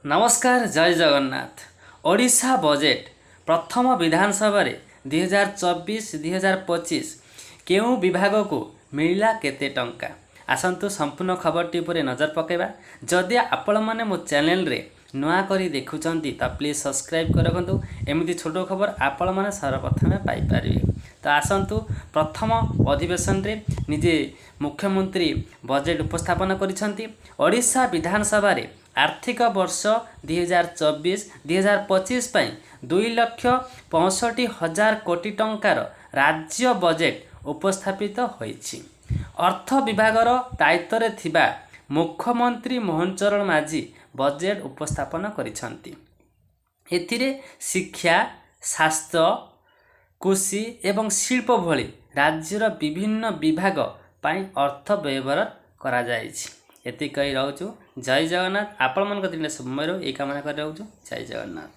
नमस्कार जय जगन्नाथ। ओडिशा बजेट प्रथम विधानसभा 2024-2025 केउ विभाग को मिला केते टंका आसंतु संपूर्ण खबरटी पर नजर पकेबा। जदि आपण मैंने मो चैनल रे नुआ करी देखुचंती तो प्लीज सब्सक्राइब कर रखंतु। एमती छोट खबर आपण मैंने सर्वप्रथम पाई परिबे। तो आसंतु प्रथम अधिवेशन रे निजे मुख्यमंत्री बजेट उपस्थापन करिसंती। ओडिशा विधानसभा रे आर्थिक वर्ष 2024-2025 ପାଇଁ 2,65,000 कोटी टंकार राज्य बजेट उपस्थापित होईछि। अर्थ विभागर दायित्व थिबा मुख्यमंत्री मोहन चरण माझी बजेट उपस्थापन करिसंती। एथिरे शिक्षा, स्वास्थ्य, कृषि एवं शिल्प भली राज्यर विभिन्न विभाग ପାଇଁ अर्थ व्यवहार करा जायछि। एति कही रहूँ। जय जगन्नाथ। आपण मन दिन समय ये कामना कर रहूँ। जय जगन्नाथ।